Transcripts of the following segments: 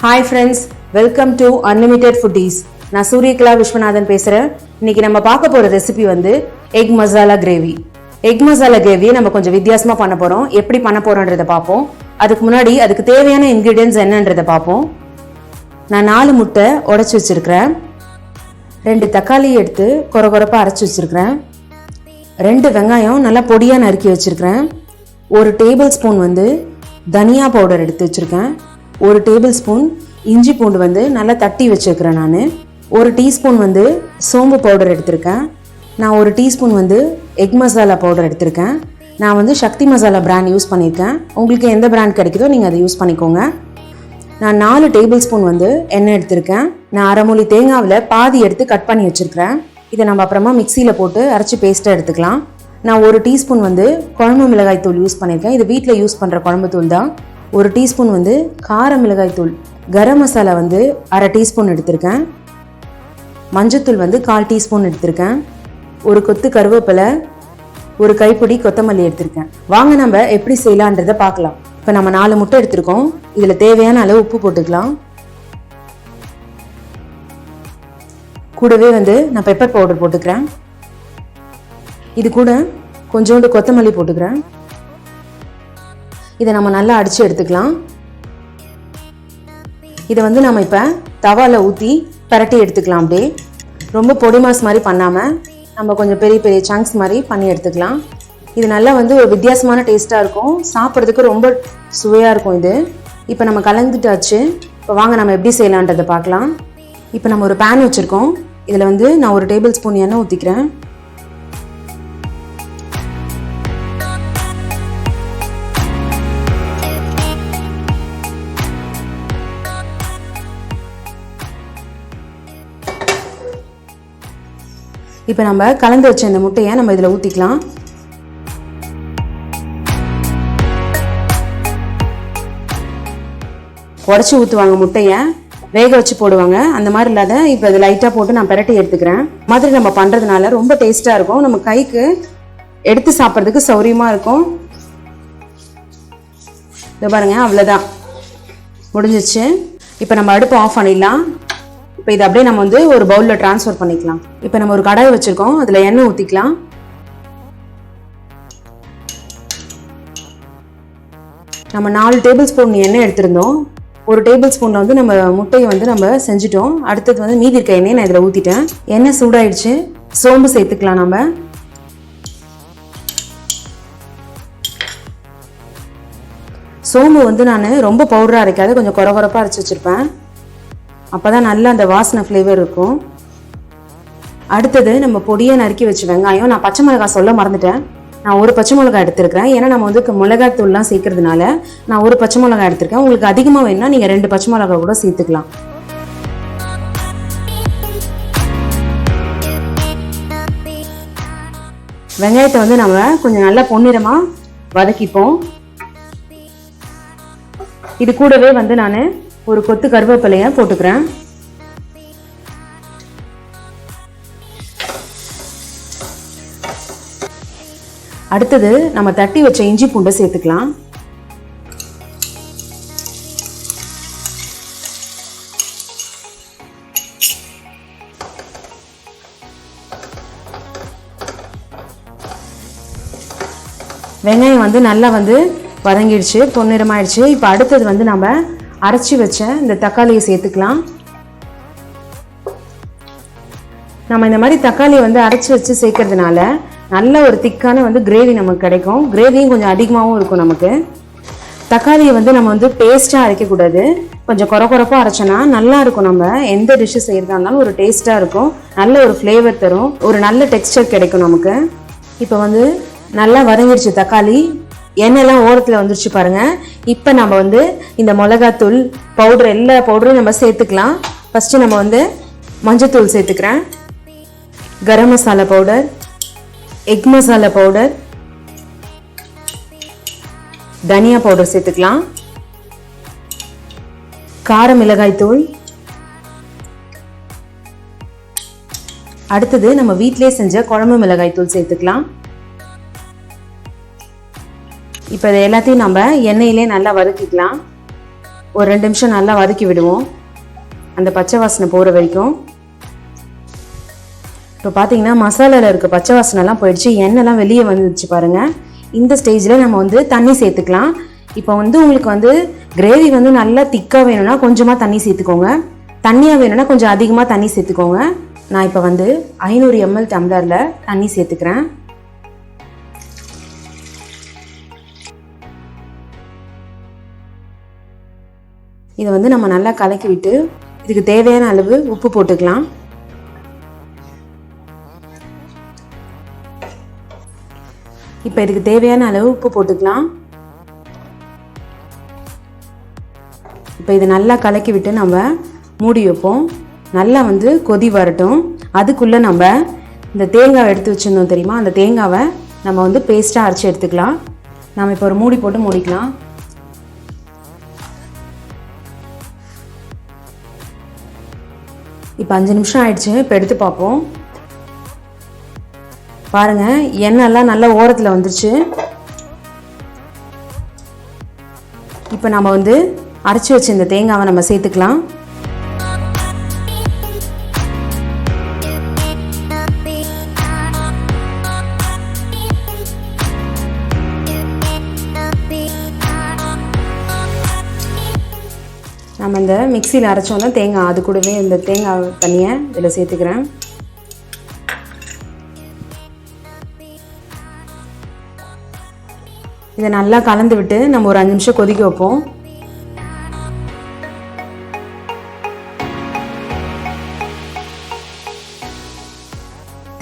Hi friends, welcome to unlimited foodies. நான் சூரியகலா விஸ்வநாதன் பேசுகிறேன். இன்னைக்கு நம்ம பார்க்க போகிற ரெசிபி வந்து egg masala gravy. Egg masala கிரேவியை நம்ம கொஞ்சம் வித்தியாசமாக பண்ண போகிறோம். எப்படி பண்ண போகிறோன்றதை பார்ப்போம். அதுக்கு முன்னாடி அதுக்கு தேவையான இன்க்ரீடியன்ஸ் என்னன்றதை பார்ப்போம். நான் 4 முட்டை உடச்சி வச்சுருக்கிறேன். 2 தக்காளி எடுத்து கொரப்பாக அரைச்சி வச்சுருக்கிறேன். 2 வெங்காயம் நல்லா பொடியாக நறுக்கி வச்சுருக்கிறேன். 1 டேபிள் ஸ்பூன் வந்து தனியா பவுடர் எடுத்து வச்சுருக்கேன். 1 டேபிள் ஸ்பூன் இஞ்சி பூண்டு வந்து நல்லா தட்டி வச்சுருக்கிறேன். நான் 1 டீஸ்பூன் வந்து சோம்பு பவுடர் எடுத்திருக்கேன். நான் 1 டீஸ்பூன் வந்து எக் மசாலா பவுடர் எடுத்திருக்கேன். நான் வந்து சக்தி மசாலா பிராண்ட் யூஸ் பண்ணியிருக்கேன். உங்களுக்கு எந்த பிராண்ட் கிடைக்குதோ நீங்கள் அதை யூஸ் பண்ணிக்கோங்க. நான் 4 டேபிள் ஸ்பூன் வந்து எண்ணெய் எடுத்திருக்கேன். நான் அரை மூலி தேங்காவில் பாதி எடுத்து கட் பண்ணி வச்சுருக்கிறேன். இதை நம்ம அப்புறமா மிக்சியில் போட்டு அரைச்சி பேஸ்ட்டாக எடுத்துக்கலாம். நான் 1 டீஸ்பூன் வந்து குழம்பு மிளகாய் தூள் யூஸ் பண்ணியிருக்கேன். இது வீட்டில் யூஸ் பண்ணுற குழம்பு தூள் தான். 1 டீஸ்பூன் வந்து கார மிளகாய் தூள். கரம் மசாலா வந்து அரை டீஸ்பூன் எடுத்திருக்கேன். மஞ்சத்தூள் வந்து 1/4 டீஸ்பூன் எடுத்திருக்கேன். 1 கொத்து கருவேப்பிலை, 1 கைப்பிடி கொத்தமல்லி எடுத்திருக்கேன். வாங்க நம்ம எப்படி செய்யலான்றதை பார்க்கலாம். இப்போ நம்ம 4 முட்டை எடுத்திருக்கோம். இதில் தேவையான அளவு உப்பு போட்டுக்கலாம். கூடவே வந்து நான் பெப்பர் பவுடர் போட்டுக்கிறேன். இது கூட கொஞ்சோண்டு கொத்தமல்லி போட்டுக்கிறேன். இதை நம்ம நல்லா அடித்து எடுத்துக்கலாம். இதை வந்து நம்ம இப்போ தவாவில் ஊற்றி பரட்டி எடுத்துக்கலாம். அப்படியே ரொம்ப பொடி மாஸ் மாதிரி பண்ணாமல் நம்ம கொஞ்சம் பெரிய பெரிய சங்க்ஸ் மாதிரி பண்ணி எடுத்துக்கலாம். இது நல்லா வந்து ஒரு வித்தியாசமான டேஸ்ட்டாக இருக்கும். சாப்பிட்றதுக்கு ரொம்ப சுவையாக இருக்கும் இது. இப்போ நம்ம கலந்துட்டாச்சு. இப்போ வாங்க நம்ம எப்படி செய்யலான்றதை பார்க்கலாம். இப்போ நம்ம ஒரு பேன் வச்சுருக்கோம். இதில் வந்து நான் 1 டேபிள் ஸ்பூன் எண்ணெய் ஊற்றிக்கிறேன். இப்போ நம்ம கலந்து வச்ச இந்த முட்டையை நம்ம இதில் ஊற்றிக்கலாம். உடச்சி ஊற்றுவாங்க முட்டையை, வேக வச்சு போடுவாங்க. அந்த மாதிரி இல்லாத இப்போ இது லைட்டாக போட்டு நான் பிரட்டி எடுத்துக்கிறேன். மாதிரி நம்ம பண்ணுறதுனால ரொம்ப டேஸ்ட்டாக இருக்கும். நம்ம கைக்கு எடுத்து சாப்பிட்றதுக்கு சௌரியமாக இருக்கும். இதை பாருங்க, அவ்வளோதான், முடிஞ்சிச்சு. இப்போ நம்ம அடுப்பு ஆஃப் பண்ணிடலாம். இப்போ இதை அப்படியே நம்ம வந்து ஒரு பவுலில் ட்ரான்ஸ்ஃபர் பண்ணிக்கலாம். இப்போ நம்ம ஒரு கடாய் வச்சுருக்கோம். அதில் எண்ணெய் ஊற்றிக்கலாம். நம்ம 4 டேபிள் ஸ்பூன் எண்ணெய் எடுத்திருந்தோம். 1 டேபிள் ஸ்பூனில் வந்து நம்ம முட்டையை வந்து நம்ம செஞ்சுட்டோம். அடுத்தது வந்து மீதி இருக்க எண்ணெயை நான் இதில் ஊற்றிட்டேன். எண்ணெய் சூடாயிடுச்சு. சோம்பு சேர்த்துக்கலாம். நம்ம சோம்பு வந்து நான் ரொம்ப பவுடராக அரைக்காது, கொஞ்சம் கொரப்பாக அரைச்சி வச்சுருப்பேன். அப்போ தான் நல்லா அந்த வாசனை ஃப்ளேவர் இருக்கும். அடுத்தது நம்ம பொடியை நறுக்கி வச்சு வெங்காயம். நான் பச்சை மிளகாய் சொல்ல மறந்துட்டேன். நான் 1 பச்சை மிளகாய் எடுத்துருக்கிறேன். ஏன்னா நம்ம வந்து மிளகாய் தூள்லாம் சேர்க்கறதுனால நான் 1 பச்சை மிளகாய் எடுத்திருக்கேன். உங்களுக்கு அதிகமாக வேணும்னா நீங்கள் 2 பச்சை மிளகாய் கூட சேர்த்துக்கலாம். வெங்காயத்தை வந்து நம்ம கொஞ்சம் நல்லா பொன்னிறமாக வதக்கிப்போம். இது கூடவே வந்து நான் 1 கொத்து கருவேப்பிலையை போட்டுக்கிறேன். அடுத்தது நம்ம தட்டி வச்ச இஞ்சி பூண்டை சேர்த்துக்கலாம். வெங்காயம் வந்து நல்லா வந்து வதங்கிடுச்சு, பொன்னிறமாயிடுச்சு. இப்போ அடுத்தது வந்து நம்ம அரைச்சி வச்ச இந்த தக்காளியை சேர்த்துக்கலாம். நம்ம இந்த மாதிரி தக்காளியை வந்து அரைச்சி வச்சு சேர்க்கறதுனால நல்ல ஒரு திக்கான வந்து கிரேவி நமக்கு கிடைக்கும். கிரேவியும் கொஞ்சம் அதிகமாகவும் இருக்கும் நமக்கு. தக்காளியை வந்து நம்ம வந்து பேஸ்ட்டாக அரைக்கக்கூடாது, கொஞ்சம் கொரப்பாக அரைச்சோன்னா நல்லா இருக்கும். நம்ம எந்த டிஷ்ஷு செய்கிறதா இருந்தாலும் ஒரு டேஸ்ட்டாக இருக்கும், நல்ல ஒரு ஃப்ளேவர் தரும், ஒரு நல்ல டெக்ஸ்டர் கிடைக்கும் நமக்கு. இப்போ வந்து நல்லா வதங்கிடுச்சு தக்காளி. எண்ணெய்லாம் ஓரத்தில் வந்துருச்சு பாருங்கள். இப்போ நம்ம வந்து இந்த மிளகாத்தூள் பவுடர், எல்லா பவுடரும் நம்ம சேர்த்துக்கலாம். ஃபஸ்ட்டு நம்ம வந்து மஞ்சத்தூள் சேர்த்துக்கிறேன், garam masala powder, egg masala powder, தனியா பவுடர் சேர்த்துக்கலாம், கார மிளகாய் தூள். அடுத்தது நம்ம வீட்டிலே செஞ்ச குழம்பு மிளகாய் தூள் சேர்த்துக்கலாம். இப்போ இதை எல்லாத்தையும் நம்ம எண்ணெயிலே நல்லா வதக்கிக்கலாம். ஒரு 2 நிமிஷம் நல்லா வதக்கி விடுவோம், அந்த பச்சை வாசனை போகிற வரைக்கும். இப்போ பார்த்தீங்கன்னா மசாலாவில் இருக்க பச்சை வாசனைலாம் போயிடுச்சு, எண்ணெய்லாம் வெளியே வந்துடுச்சு பாருங்கள். இந்த ஸ்டேஜில் நம்ம வந்து தண்ணி சேர்த்துக்கலாம். இப்போ வந்து உங்களுக்கு வந்து கிரேவி வந்து நல்லா திக்காக வேணும்னா கொஞ்சமாக தண்ணி சேர்த்துக்கோங்க, தண்ணியாக வேணும்னா கொஞ்சம் அதிகமாக தண்ணி சேர்த்துக்கோங்க. நான் இப்போ வந்து 500 ml டம்ளரில் தண்ணி சேர்த்துக்கிறேன். இதை வந்து நம்ம நல்லா கலக்கி விட்டு இதுக்கு தேவையான அளவு உப்பு போட்டுக்கலாம். இப்போ இதுக்கு தேவையான அளவு உப்பு போட்டுக்கலாம். இப்போ இதை நல்லா கலக்கி விட்டு நம்ம மூடி வைப்போம். நல்லா வந்து கொதி வரட்டும். அதுக்குள்ளே நம்ம இந்த தேங்காவை எடுத்து வச்சுருந்தோம் தெரியுமா, அந்த தேங்காவை நம்ம வந்து பேஸ்ட்டாக அரைச்சி எடுத்துக்கலாம். நம்ம இப்போ ஒரு மூடி போட்டு மூடிக்கலாம். இப்போ 5 நிமிஷம் ஆயிடுச்சு. இப்போ எடுத்து பார்ப்போம். பாருங்கள், எண்ணெய்லாம் நல்லா ஓரத்தில் வந்துருச்சு. இப்போ நம்ம வந்து அரைச்சி வச்ச இந்த தேங்காவை நம்ம சேர்த்துக்கலாம். நம்ம இந்த மிக்சியில் அரைச்சோம்னா தேங்காய், அது கூடவே இந்த தேங்காய் தண்ணியை இதில் சேர்த்துக்கிறேன். இதை நல்லா கலந்து விட்டு நம்ம ஒரு 5 நிமிஷம் கொதிக்க வைப்போம்.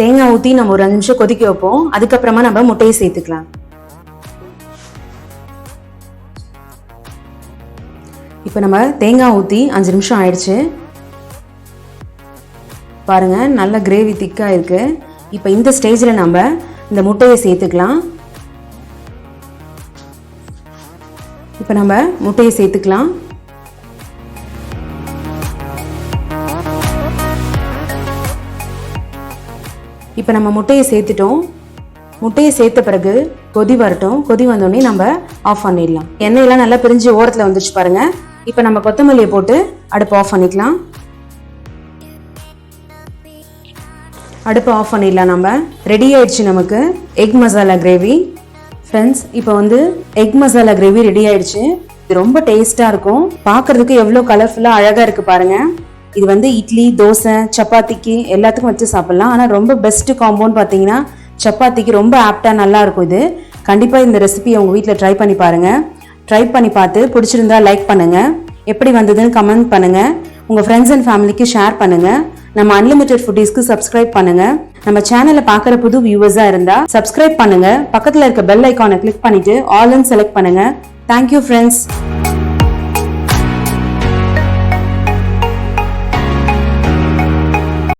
தேங்காய் ஊற்றி நம்ம ஒரு 5 நிமிஷம் கொதிக்க வைப்போம். அதுக்கப்புறமா நம்ம முட்டையை சேர்த்துக்கலாம். இப்போ நம்ம தேங்காய் ஊற்றி 5 நிமிஷம் ஆயிடுச்சு. பாருங்கள், நல்ல கிரேவி திக்காக இருக்குது. இப்போ இந்த ஸ்டேஜில் நம்ம இந்த முட்டையை சேர்த்துக்கலாம். இப்போ நம்ம முட்டையை சேர்த்துக்கலாம். இப்போ நம்ம முட்டையை சேர்த்துட்டோம். முட்டையை சேர்த்த பிறகு கொதி வரட்டும். கொதி வந்தோடனே நம்ம ஆஃப் பண்ணிடலாம். எண்ணெயெல்லாம் நல்லா பிரிஞ்சு ஓரத்தில் வந்துடுச்சு பாருங்கள். இப்போ நம்ம கொத்தமல்லியை போட்டு அடுப்பு ஆஃப் பண்ணிக்கலாம். அடுப்பு ஆஃப் பண்ணிடலாம். நம்ம ரெடி ஆயிடுச்சு நமக்கு எக் மசாலா கிரேவி. ஃப்ரெண்ட்ஸ், இப்போ வந்து எக் மசாலா கிரேவி ரெடி ஆயிடுச்சு. இது ரொம்ப டேஸ்ட்டாக இருக்கும். பார்க்குறதுக்கு எவ்வளோ கலர்ஃபுல்லாக அழகாக இருக்குது பாருங்கள். இது வந்து இட்லி, தோசை, சப்பாத்திக்கு எல்லாத்துக்கும் வச்சு சாப்பிட்லாம். ஆனால் ரொம்ப பெஸ்ட்டு காம்போன்னு பார்த்தீங்கன்னா சப்பாத்திக்கு ரொம்ப ஆப்டாக நல்லா இருக்கும். இது கண்டிப்பாக இந்த ரெசிபியை உங்கள் வீட்டில் ட்ரை பண்ணி பாருங்கள். ட்ரை பண்ணி பார்த்து பிடிச்சிருந்தா லைக் பண்ணுங்கள், எப்படி வந்ததுன்னு கமெண்ட் பண்ணுங்கள், உங்கள் ஃப்ரெண்ட்ஸ் அண்ட் ஃபேமிலிக்கு ஷேர் பண்ணுங்கள். நம்ம அன்லிமிட்டட் ஃபுட்டீஸ்க்கு சப்ஸ்கிரைப் பண்ணுங்கள். நம்ம சேனலை பார்க்குற புது வியூவர்ஸாக இருந்தால் சப்ஸ்கிரைப் பண்ணுங்கள். பக்கத்தில் இருக்க பெல் ஐக்கானை கிளிக் பண்ணிவிட்டு ஆல்னு செலக்ட் பண்ணுங்கள். Thank you friends.